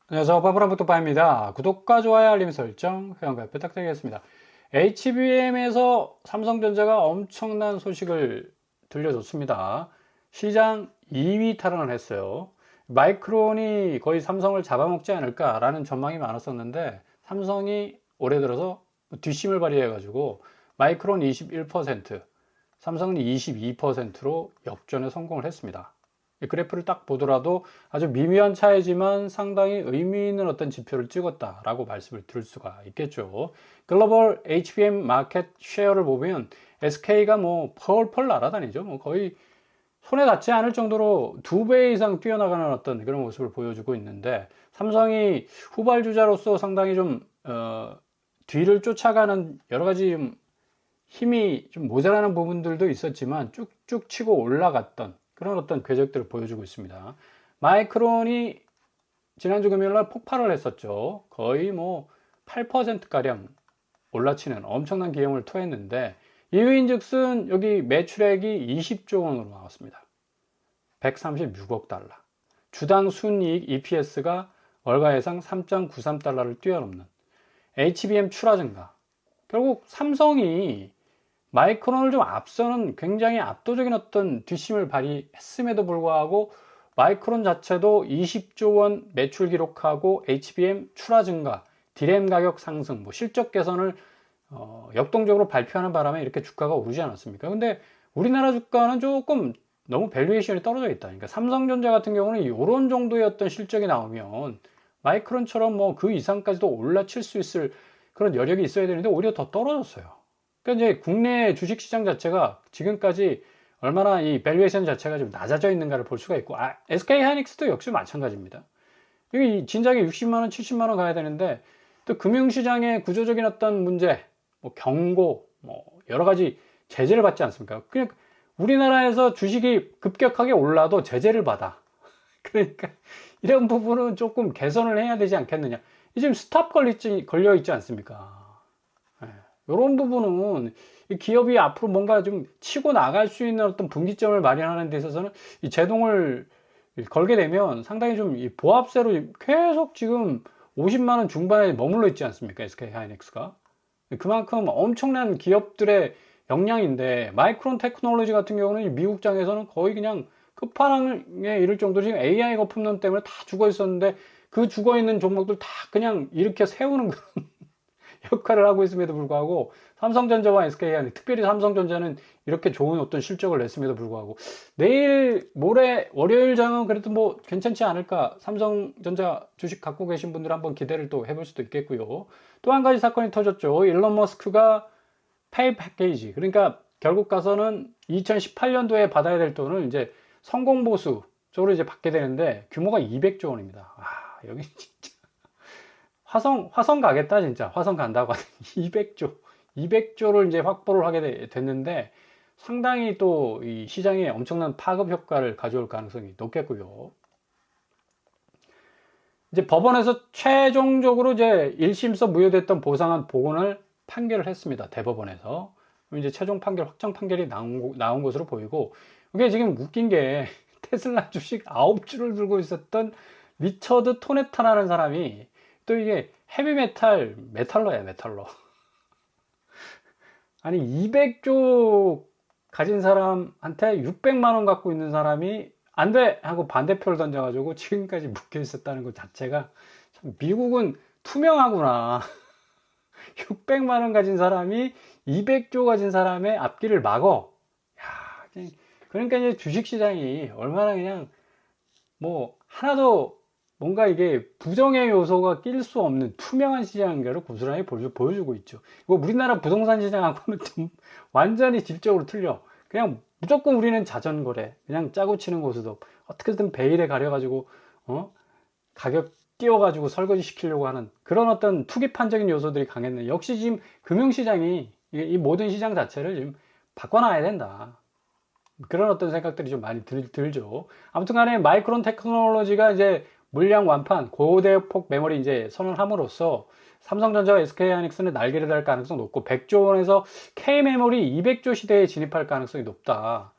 안녕하세요. 바브라부토파입니다. 구독과 좋아요, 알림 설정, 회원가입 부탁드리겠습니다. HBM에서 삼성전자가 엄청난 소식을 들려줬습니다. 시장 2위 탈환을 했어요. 마이크론이 거의 삼성을 잡아먹지 않을까라는 전망이 많았었는데 삼성이 올해 들어서 뒷심을 발휘해가지고 마이크론 21%, 삼성은 22%로 역전에 성공을 했습니다. 그래프를 딱 보더라도 아주 미미한 차이지만 상당히 의미 있는 어떤 지표를 찍었다라고 말씀을 드릴 수가 있겠죠. 글로벌 HBM 마켓 쉐어를 보면 SK가 뭐 펄펄 날아다니죠. 뭐 거의 손에 닿지 않을 정도로 2배 이상 뛰어나가는 어떤 그런 모습을 보여주고 있는데 삼성이 후발주자로서 상당히 좀 뒤를 쫓아가는 여러 가지 좀 힘이 좀 모자라는 부분들도 있었지만 쭉쭉 치고 올라갔던 그런 어떤 궤적들을 보여주고 있습니다. 마이크론이 지난주 금요일날 폭발을 했었죠. 거의 뭐 8%가량 올라치는 엄청난 기염을 토했는데 이유인 즉슨 여기 매출액이 20조 원으로 나왔습니다. 136억 달러. 주당 순이익 EPS가 월가 예상 3.93달러를 뛰어넘는 HBM 출하 증가. 결국 삼성이 마이크론을 좀 앞서는 굉장히 압도적인 어떤 뒷심을 발휘했음에도 불구하고 마이크론 자체도 20조 원 매출 기록하고 HBM 출하 증가, 디램 가격 상승, 뭐 실적 개선을 역동적으로 발표하는 바람에 이렇게 주가가 오르지 않았습니까? 근데 우리나라 주가는 조금 너무 밸류에이션이 떨어져 있다. 그러니까 삼성전자 같은 경우는 이런 정도의 어떤 실적이 나오면 마이크론처럼 뭐 그 이상까지도 올라칠 수 있을 그런 여력이 있어야 되는데 오히려 더 떨어졌어요. 그러니까 이제 국내 주식시장 자체가 지금까지 얼마나 이 밸류에이션 자체가 좀 낮아져 있는가를 볼 수가 있고, SK 하이닉스도 역시 마찬가지입니다. 이 진작에 60만 원, 70만 원 가야 되는데 또 금융시장의 구조적인 어떤 문제, 뭐 경고, 뭐 여러 가지 제재를 받지 않습니까? 그냥 우리나라에서 주식이 급격하게 올라도 제재를 받아. 그러니까 이런 부분은 조금 개선을 해야 되지 않겠느냐. 지금 스탑 걸려 있지 않습니까? 이런 부분은 기업이 앞으로 뭔가 좀 치고 나갈 수 있는 어떤 분기점을 마련하는 데 있어서는 이 제동을 걸게 되면 상당히 좀 보합세로 계속 지금 50만 원 중반에 머물러 있지 않습니까? SK 하이닉스가. 그만큼 엄청난 기업들의 역량인데 마이크론 테크놀로지 같은 경우는 미국장에서는 거의 그냥 끝판왕에 이를 정도로 지금 AI 거품론 때문에 다 죽어 있었는데 그 죽어 있는 종목들 다 그냥 일으켜 세우는 그런 역할을 하고 있음에도 불구하고 삼성전자와 SK하이닉스, 특별히 삼성전자는 이렇게 좋은 어떤 실적을 냈음에도 불구하고 내일 모레 월요일 장은 그래도 뭐 괜찮지 않을까. 삼성전자 주식 갖고 계신 분들 한번 기대를 또 해볼 수도 있겠고요. 또 한 가지 사건이 터졌죠. 일론 머스크가 페이 패키지, 그러니까 결국 가서는 2018년도에 받아야 될 돈을 이제 성공보수 쪽으로 이제 받게 되는데 규모가 200조 원입니다. 여기 진짜 화성 가겠다, 진짜. 화성 간다고 하더니 200조를 이제 확보를 하게 됐는데 상당히 또 이 시장에 엄청난 파급 효과를 가져올 가능성이 높겠고요. 이제 법원에서 최종적으로 이제 1심서 무효됐던 보상안 복원을 판결을 했습니다. 대법원에서. 이제 최종 판결, 확정 판결이 나온 것으로 보이고, 이게 지금 웃긴 게 테슬라 주식 9주를 들고 있었던 리처드 토네타라는 사람이 또 이게 메탈러야, 메탈러. 아니, 200조 가진 사람한테 600만 원 갖고 있는 사람이 안 돼! 하고 반대표를 던져가지고 지금까지 묶여 있었다는 것 자체가 참 미국은 투명하구나. 600만 원 가진 사람이 200조 가진 사람의 앞길을 막어. 야, 그러니까 이제 주식시장이 얼마나 그냥 뭐 하나도 뭔가 이게 부정의 요소가 낄 수 없는 투명한 시장인가를 고스란히 보여주고 있죠. 이거 우리나라 부동산 시장하고는 좀 완전히 질적으로 틀려. 그냥 무조건 우리는 자전거래, 그냥 짜고 치는 고스톱, 어떻게든 베일에 가려가지고 가격 띄워가지고 설거지 시키려고 하는 그런 어떤 투기판적인 요소들이 강했네. 역시 지금 금융시장이 이 모든 시장 자체를 지금 바꿔놔야 된다. 그런 어떤 생각들이 좀 많이 들죠. 아무튼 간에 마이크론 테크놀로지가 이제 물량 완판, 고대폭 메모리 이제 선언함으로써 삼성전자와 SK하이닉스는 날개를 달 가능성 높고 100조 원에서 K메모리 200조 시대에 진입할 가능성이 높다.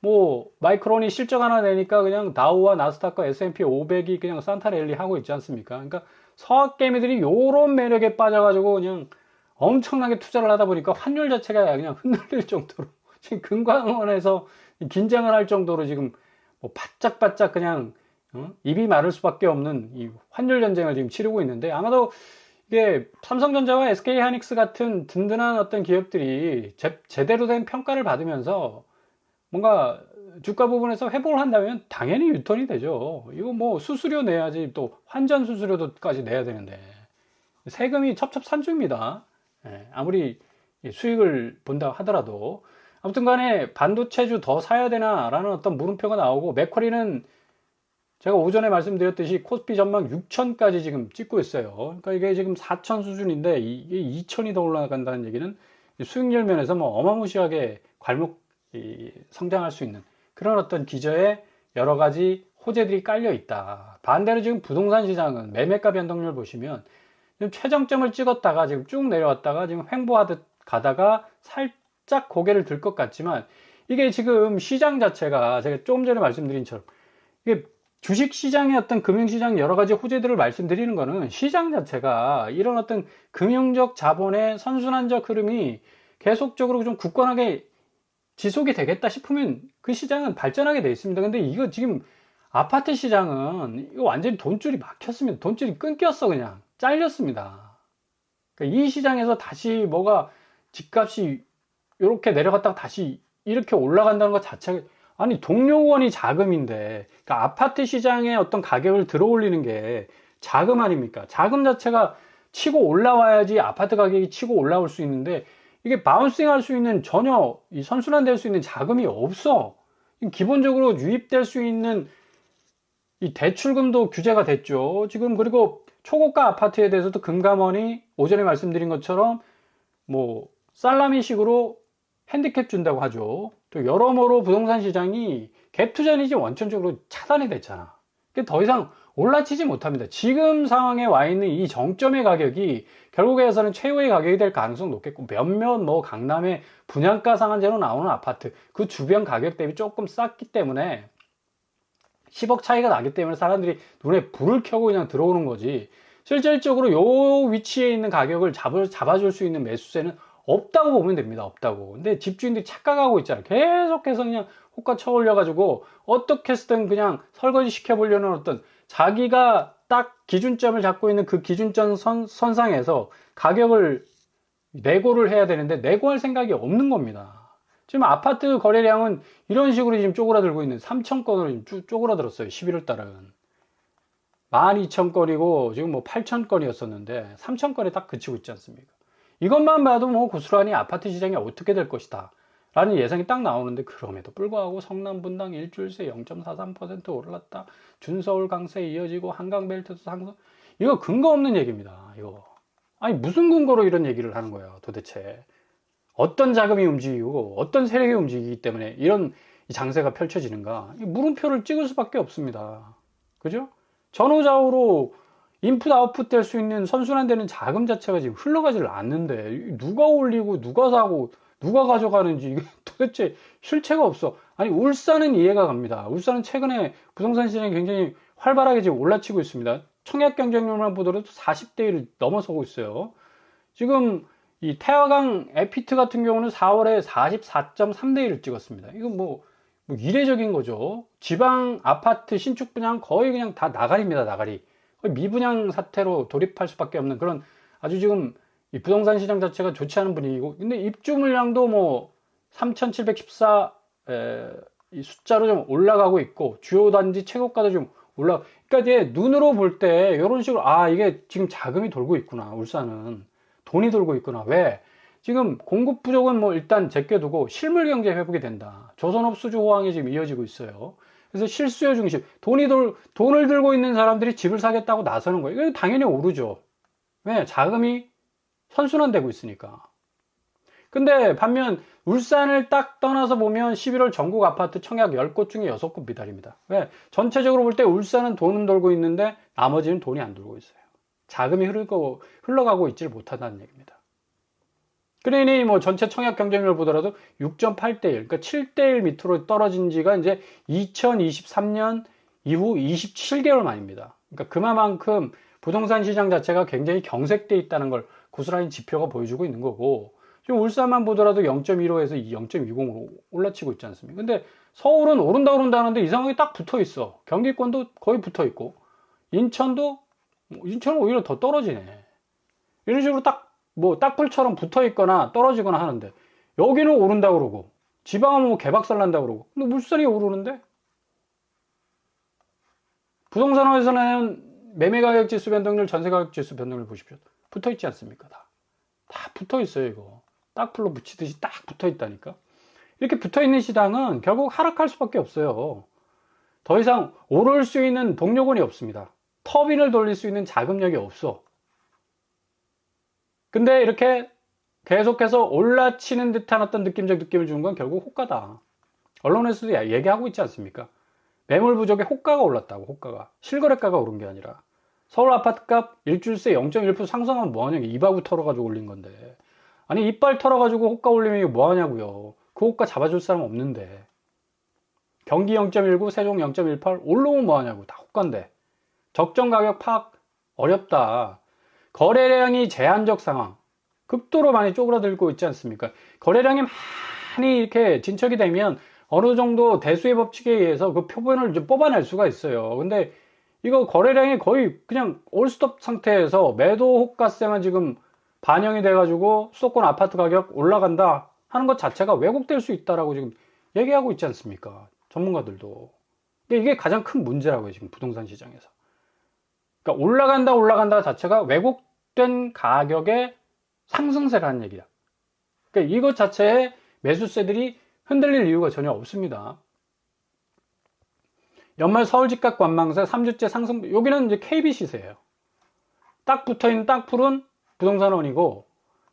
뭐 마이크론이 실적 하나 내니까 그냥 다우와 나스닥과 S&P 500이 그냥 산타랠리 하고 있지 않습니까? 그러니까 서학개미들이 요런 매력에 빠져가지고 그냥 엄청나게 투자를 하다 보니까 환율 자체가 그냥 흔들릴 정도로 지금 금감원에서 긴장을 할 정도로 지금 뭐 바짝바짝 그냥 입이 마를 수밖에 없는 이 환율 전쟁을 지금 치르고 있는데, 아마도 이게 삼성전자와 SK하이닉스 같은 든든한 어떤 기업들이 제대로 된 평가를 받으면서 뭔가 주가 부분에서 회복을 한다면 당연히 유턴이 되죠. 이거 뭐 수수료 내야지, 또 환전 수수료도까지 내야 되는데 세금이 첩첩산중입니다. 아무리 수익을 본다 하더라도. 아무튼 간에 반도체주 더 사야 되나 라는 어떤 물음표가 나오고, 맥쿼리는 제가 오전에 말씀드렸듯이 코스피 전망 6천까지 지금 찍고 있어요. 그러니까 이게 지금 4천 수준인데 이게 2천이 더 올라간다는 얘기는 수익률 면에서 뭐 어마무시하게 성장할 수 있는 그런 어떤 기저에 여러 가지 호재들이 깔려 있다. 반대로 지금 부동산 시장은 매매가 변동률 보시면 지금 최정점을 찍었다가 지금 쭉 내려왔다가 지금 횡보하듯 가다가 살짝 고개를 들 것 같지만, 이게 지금 시장 자체가 제가 조금 전에 말씀드린 처럼 이게 주식시장의 어떤 금융시장 여러 가지 호재들을 말씀드리는 거는, 시장 자체가 이런 어떤 금융적 자본의 선순환적 흐름이 계속적으로 좀 굳건하게 지속이 되겠다 싶으면 그 시장은 발전하게 돼 있습니다. 근데 이거 지금 아파트 시장은 이거 완전히 돈줄이 막혔습니다. 돈줄이 끊겼어. 그냥 잘렸습니다. 그러니까 이 시장에서 다시 뭐가 집값이 이렇게 내려갔다가 다시 이렇게 올라간다는 것 자체가, 아니 동료원이 자금인데, 그러니까 아파트 시장에 어떤 가격을 들어 올리는 게 자금 아닙니까? 자금 자체가 치고 올라와야지 아파트 가격이 치고 올라올 수 있는데, 이게 바운싱 할 수 있는, 전혀 이 선순환될 수 있는 자금이 없어. 기본적으로 유입될 수 있는 이 대출금도 규제가 됐죠. 지금 그리고 초고가 아파트에 대해서도 금감원이 오전에 말씀드린 것처럼 뭐 살라미식으로 핸디캡 준다고 하죠. 또 여러모로 부동산 시장이 갭 투자니지 원천적으로 차단이 됐잖아. 더 이상 올라치지 못합니다. 지금 상황에 와 있는 이 정점의 가격이 결국에서는 최후의 가격이 될 가능성이 높겠고, 몇몇 뭐 강남의 분양가 상한제로 나오는 아파트 그 주변 가격 대비 조금 쌌기 때문에 10억 차이가 나기 때문에 사람들이 눈에 불을 켜고 그냥 들어오는 거지, 실질적으로 요 위치에 있는 가격을 잡아줄 수 있는 매수세는 없다고 보면 됩니다. 없다고. 근데 집주인들이 착각하고 있잖아요. 계속해서 그냥 호가 쳐올려가지고 어떻게 해서든 그냥 설거지 시켜보려는 어떤, 자기가 딱 기준점을 잡고 있는 그 기준점 선상에서 가격을 내고를 해야 되는데 내고할 생각이 없는 겁니다. 지금 아파트 거래량은 이런 식으로 지금 쪼그라들고 있는, 3,000건으로 지금 쪼그라들었어요. 11월 달은 12,000건이고 지금 뭐 8,000건이었었는데 3,000건에 딱 그치고 있지 않습니까? 이것만 봐도 뭐 고스란히 아파트 시장이 어떻게 될 것이다 라는 예상이 딱 나오는데, 그럼에도 불구하고 성남 분당 일주일 새 0.43% 올랐다, 준서울 강세 이어지고 한강벨트도 상승, 이거 근거 없는 얘기입니다. 이거 아니 무슨 근거로 이런 얘기를 하는 거예요 도대체? 어떤 자금이 움직이고 어떤 세력이 움직이기 때문에 이런 장세가 펼쳐지는가? 물음표를 찍을 수밖에 없습니다. 그죠? 전후좌우로 인풋 아웃풋 될 수 있는 선순환되는 자금 자체가 지금 흘러가지를 않는데, 누가 올리고 누가 사고 누가 가져가는지 이게 도대체 실체가 없어. 아니 울산은 이해가 갑니다. 울산은 최근에 부동산 시장이 굉장히 활발하게 지금 올라치고 있습니다. 청약 경쟁률만 보더라도 40대 1을 넘어서고 있어요. 지금 이 태화강 에피트 같은 경우는 4월에 44.3대 1을 찍었습니다. 이건 뭐 이례적인 거죠. 지방 아파트 신축 분양 거의 그냥 다 나가리입니다. 나가리. 거의 미분양 사태로 돌입할 수밖에 없는 그런, 아주 지금 이 부동산 시장 자체가 좋지 않은 분위기고, 근데 입주 물량도 뭐 3,714 이 숫자로 좀 올라가고 있고, 주요 단지 최고가도 좀 그러니까 이제 눈으로 볼 때 이런 식으로, 아 이게 지금 자금이 돌고 있구나, 울산은 돈이 돌고 있구나. 왜? 지금 공급 부족은 뭐 일단 제껴두고 실물 경제 회복이 된다. 조선업 수주 호황이 지금 이어지고 있어요. 그래서 실수요 중심, 돈을 들고 있는 사람들이 집을 사겠다고 나서는 거예요. 이거 당연히 오르죠. 왜? 자금이 선순환되고 있으니까. 근데 반면 울산을 딱 떠나서 보면 11월 전국 아파트 청약 10곳 중에 6곳 미달입니다. 왜? 전체적으로 볼 때 울산은 돈은 돌고 있는데 나머지는 돈이 안 돌고 있어요. 자금이 흘러가고 있지를 못한다는 얘기입니다. 스크린이 뭐 전체 청약 경쟁률을 보더라도 6.8대 1, 그러니까 7대 1 밑으로 떨어진 지가 이제 2023년 이후 27개월 만입니다. 그러니까 그만큼 부동산 시장 자체가 굉장히 경색돼 있다는 걸 고스란히 지표가 보여주고 있는 거고, 지금 울산만 보더라도 0.15에서 0.20으로 올라치고 있지 않습니까? 근데 서울은 오른다 하는데 이상하게 딱 붙어 있어. 경기권도 거의 붙어 있고, 인천은 오히려 더 떨어지네. 이런 식으로 딱불처럼 붙어 있거나 떨어지거나 하는데, 여기는 오른다 그러고, 지방은 뭐 개박살 난다 그러고, 근데 울산이 오르는데? 부동산에서는 매매가격 지수 변동률, 전세가격 지수 변동률 보십시오. 붙어 있지 않습니까? 다 붙어 있어요, 이거. 딱불로 붙이듯이 딱 붙어 있다니까. 이렇게 붙어 있는 시장은 결국 하락할 수밖에 없어요. 더 이상 오를 수 있는 동력원이 없습니다. 터빈을 돌릴 수 있는 자금력이 없어. 근데 이렇게 계속해서 올라치는 듯한 어떤 느낌적 느낌을 주는 건 결국 호가다. 언론에서도 얘기하고 있지 않습니까? 매물 부족에 호가가 올랐다고, 호가가. 실거래가가 오른 게 아니라. 서울 아파트값 일주일새 0.1% 상승하면 뭐하냐, 이바구 털어가지고 올린 건데. 아니, 이빨 털어가지고 호가 올리면 이게 뭐하냐고요. 그 호가 잡아줄 사람 없는데. 경기 0.19, 세종 0.18 올라오면 뭐하냐고. 다 호가인데. 적정 가격 파악 어렵다. 거래량이 제한적 상황. 극도로 많이 쪼그라들고 있지 않습니까? 거래량이 많이 이렇게 진척이 되면 어느 정도 대수의 법칙에 의해서 그 표본을 좀 뽑아낼 수가 있어요. 근데 이거 거래량이 거의 그냥 올스톱 상태에서 매도 호가세만 지금 반영이 돼가지고 수도권 아파트 가격 올라간다 하는 것 자체가 왜곡될 수 있다라고 지금 얘기하고 있지 않습니까? 전문가들도. 근데 이게 가장 큰 문제라고요, 지금 부동산 시장에서. 그러니까 올라간다 자체가 왜곡된 가격의 상승세라는 얘기야. 그러니까 이것 자체에 매수세들이 흔들릴 이유가 전혀 없습니다. 연말 서울 집값 관망세 3주째 상승, 여기는 이제 KB시세예요. 딱 붙어있는 딱풀은 부동산원이고,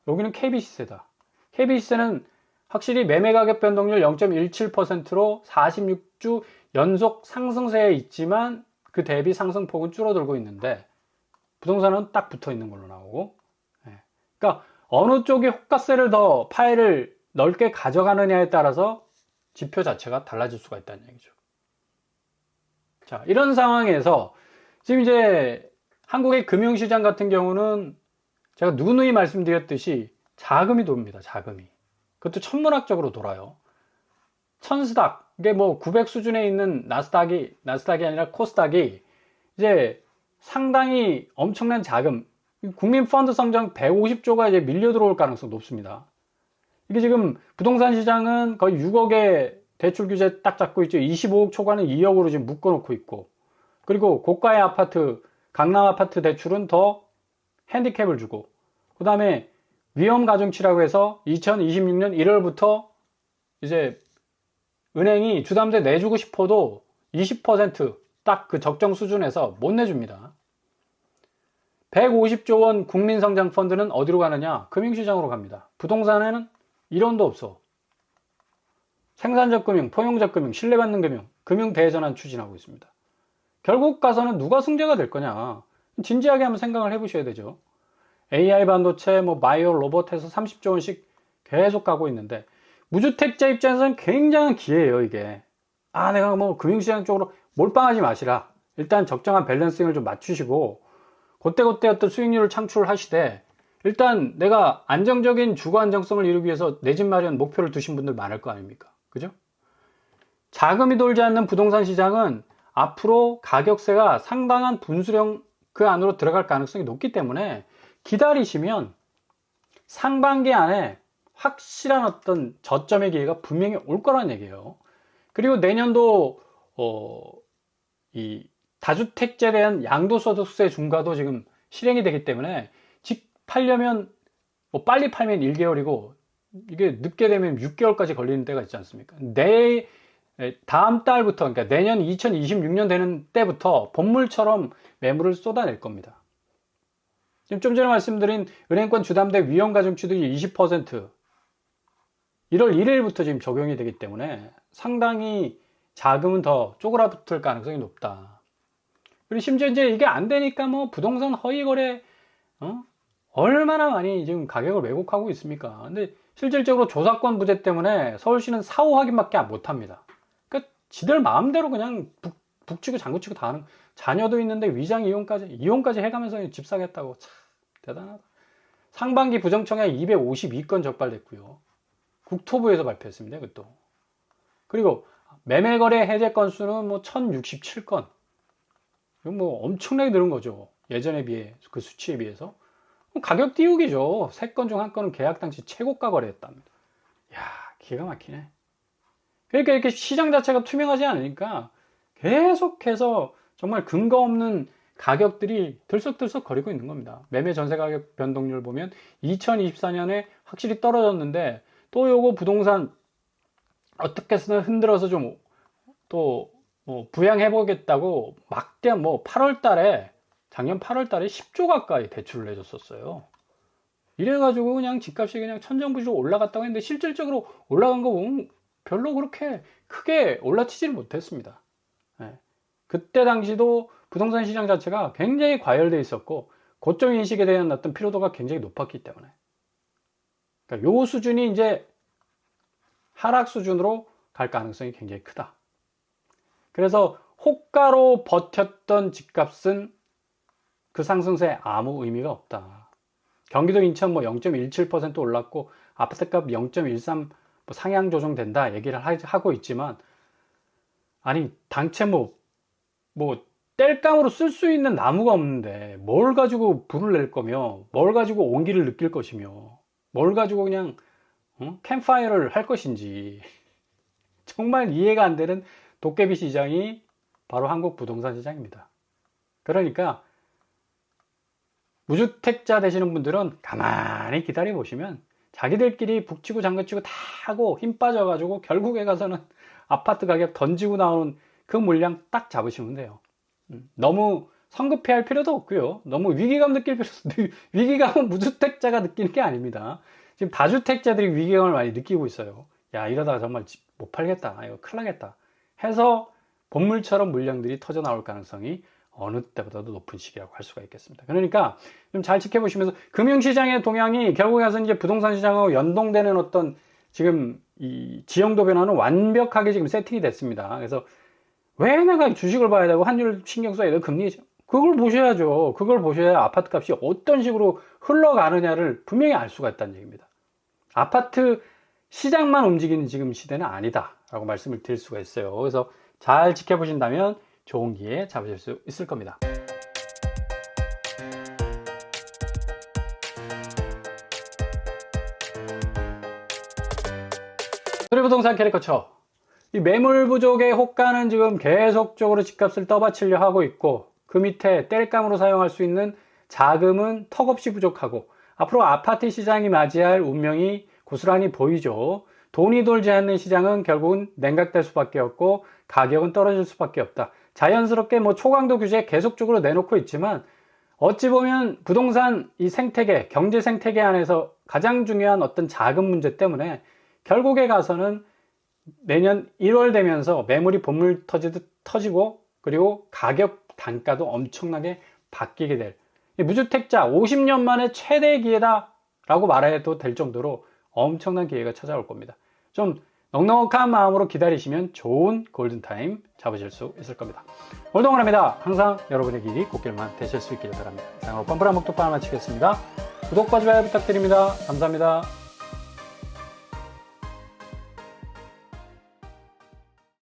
여기는 KB시세다. KB시세는 확실히 매매가격 변동률 0.17%로 46주 연속 상승세에 있지만 그 대비 상승폭은 줄어들고 있는데, 부동산은 딱 붙어 있는 걸로 나오고, 그러니까 어느 쪽이 호가세를 더 파일을 넓게 가져가느냐에 따라서 지표 자체가 달라질 수가 있다는 얘기죠. 자, 이런 상황에서 지금 이제 한국의 금융시장 같은 경우는 제가 누누이 말씀드렸듯이 자금이 돕니다. 자금이. 그것도 천문학적으로 돌아요. 천스닥, 이게 뭐 900 수준에 있는 나스닥이 아니라 코스닥이 이제 상당히 엄청난 자금, 국민 펀드 성장 150조가 이제 밀려 들어올 가능성이 높습니다. 이게 지금 부동산 시장은 거의 6억의 대출 규제 딱 잡고 있죠. 25억 초과는 2억으로 지금 묶어놓고 있고, 그리고 고가의 아파트, 강남 아파트 대출은 더 핸디캡을 주고, 그 다음에 위험 가중치라고 해서 2026년 1월부터 이제 은행이 주담대 내주고 싶어도 20% 딱 그 적정 수준에서 못 내줍니다. 150조 원 국민성장펀드는 어디로 가느냐? 금융시장으로 갑니다. 부동산에는 1원도 없어. 생산적 금융, 포용적 금융, 신뢰받는 금융, 금융 대전환 추진하고 있습니다. 결국 가서는 누가 승자가 될 거냐? 진지하게 한번 생각을 해보셔야 되죠. AI 반도체, 뭐 바이오, 로봇에서 30조 원씩 계속 가고 있는데, 무주택자 입장에서는 굉장한 기회예요, 이게. 아, 내가 뭐 금융시장 쪽으로 몰빵하지 마시라. 일단 적정한 밸런싱을 좀 맞추시고, 그때 어떤 수익률을 창출하시되, 일단 내가 안정적인 주거 안정성을 이루기 위해서 내 집 마련 목표를 두신 분들 많을 거 아닙니까? 그죠? 자금이 돌지 않는 부동산 시장은 앞으로 가격세가 상당한 분수령 그 안으로 들어갈 가능성이 높기 때문에 기다리시면 상반기 안에 확실한 어떤 저점의 기회가 분명히 올 거라는 얘기예요. 그리고 내년도 이 다주택자에 대한 양도소득세 중과도 지금 실행이 되기 때문에 집 팔려면 뭐 빨리 팔면 1개월이고 이게 늦게 되면 6개월까지 걸리는 때가 있지 않습니까? 다음 달부터, 그러니까 내년 2026년 되는 때부터 본물처럼 매물을 쏟아낼 겁니다. 지금 좀 전에 말씀드린 은행권 주담대 위험가중치들이 20% 1월 1일부터 지금 적용이 되기 때문에 상당히 자금은 더 쪼그라붙을 가능성이 높다. 그리고 심지어 이제 이게 안 되니까 뭐 부동산 허위거래, 얼마나 많이 지금 가격을 왜곡하고 있습니까? 근데 실질적으로 조사권 부재 때문에 서울시는 사후 확인밖에 못 합니다. 그러니까 지들 마음대로 그냥 북치고 장구치고 다 하는, 자녀도 있는데 위장 이혼까지 해가면서 집 사겠다고. 참 대단하다. 상반기 부정청약 252건 적발됐고요. 국토부에서 발표했습니다. 그것도. 그리고 매매거래 해제 건수는 뭐 1067건. 이건 뭐 엄청나게 늘은 거죠. 예전에 비해, 그 수치에 비해서. 가격 띄우기죠. 3건 중 1건은 계약 당시 최고가 거래했답니다. 이야, 기가 막히네. 그러니까 이렇게 시장 자체가 투명하지 않으니까 계속해서 정말 근거 없는 가격들이 들썩들썩 거리고 있는 겁니다. 매매 전세 가격 변동률 보면 2024년에 확실히 떨어졌는데, 또 요거 부동산 어떻게 쓰나 흔들어서 좀 또 뭐 부양해 보겠다고 막대한 뭐 8월 달에, 작년 8월 달에 10조 가까이 대출을 해줬었어요. 이래가지고 그냥 집값이 그냥 천정부지로 올라갔다고 했는데, 실질적으로 올라간 거 보면 별로 그렇게 크게 올라치지를 못했습니다. 네. 그때 당시도 부동산 시장 자체가 굉장히 과열되어 있었고, 고점 인식에 대한 어떤 피로도가 굉장히 높았기 때문에. 그러니까 요 수준이 이제 하락 수준으로 갈 가능성이 굉장히 크다. 그래서 호가로 버텼던 집값은 그 상승세에 아무 의미가 없다. 경기도 인천 뭐 0.17% 올랐고, 아파트값 0.13 상향 조정된다 얘기를 하고 있지만, 아니 당최 뭐 땔감으로 쓸 수 있는 나무가 없는데 뭘 가지고 불을 낼 거며, 뭘 가지고 온기를 느낄 것이며, 뭘 가지고 그냥 캠파이어를 할 것인지 정말 이해가 안 되는 도깨비 시장이 바로 한국 부동산 시장입니다. 그러니까 무주택자 되시는 분들은 가만히 기다려 보시면 자기들끼리 북치고 장구치고 다 하고 힘 빠져가지고 결국에 가서는 아파트 가격 던지고 나오는 그 물량 딱 잡으시면 돼요. 너무 성급해할 필요도 없고요. 너무 위기감 느낄 필요도 없어요. 위기감은 무주택자가 느끼는 게 아닙니다. 지금 다주택자들이 위기감을 많이 느끼고 있어요. 야, 이러다가 정말 집 못 팔겠다. 이거 큰일 나겠다. 해서 본물처럼 물량들이 터져 나올 가능성이 어느 때보다도 높은 시기라고 할 수가 있겠습니다. 그러니까 좀 잘 지켜보시면서, 금융시장의 동향이 결국에 가서 이제 부동산 시장하고 연동되는 어떤 지금 이 지형도 변화는 완벽하게 지금 세팅이 됐습니다. 그래서 왜 내가 주식을 봐야 되고 환율 신경 써야 되고 금리, 그걸 보셔야죠. 그걸 보셔야 아파트 값이 어떤 식으로 흘러가느냐를 분명히 알 수가 있다는 얘기입니다. 아파트 시장만 움직이는 지금 시대는 아니다 라고 말씀을 드릴 수가 있어요. 그래서 잘 지켜보신다면 좋은 기회 잡으실 수 있을 겁니다. 수리부동산 캐리커처. 이 매물 부족의 호가는 지금 계속적으로 집값을 떠받치려 하고 있고, 그 밑에 땔감으로 사용할 수 있는 자금은 턱없이 부족하고, 앞으로 아파트 시장이 맞이할 운명이 고스란히 보이죠. 돈이 돌지 않는 시장은 결국은 냉각될 수밖에 없고, 가격은 떨어질 수밖에 없다. 자연스럽게 뭐 초강도 규제 계속적으로 내놓고 있지만, 어찌 보면 부동산 이 생태계, 경제 생태계 안에서 가장 중요한 어떤 자금 문제 때문에 결국에 가서는 내년 1월 되면서 매물이 본물 터지듯 터지고, 그리고 가격 단가도 엄청나게 바뀌게 될, 무주택자 50년 만에 최대 기회다 라고 말해도 될 정도로 엄청난 기회가 찾아올 겁니다. 좀 넉넉한 마음으로 기다리시면 좋은 골든타임 잡으실 수 있을 겁니다. 오늘도 응원합니다. 항상 여러분의 길이 꽃길만 되실 수 있기를 바랍니다. 이상으로 뻔뻔한 목독방을 마치겠습니다. 구독과 좋아요 부탁드립니다. 감사합니다.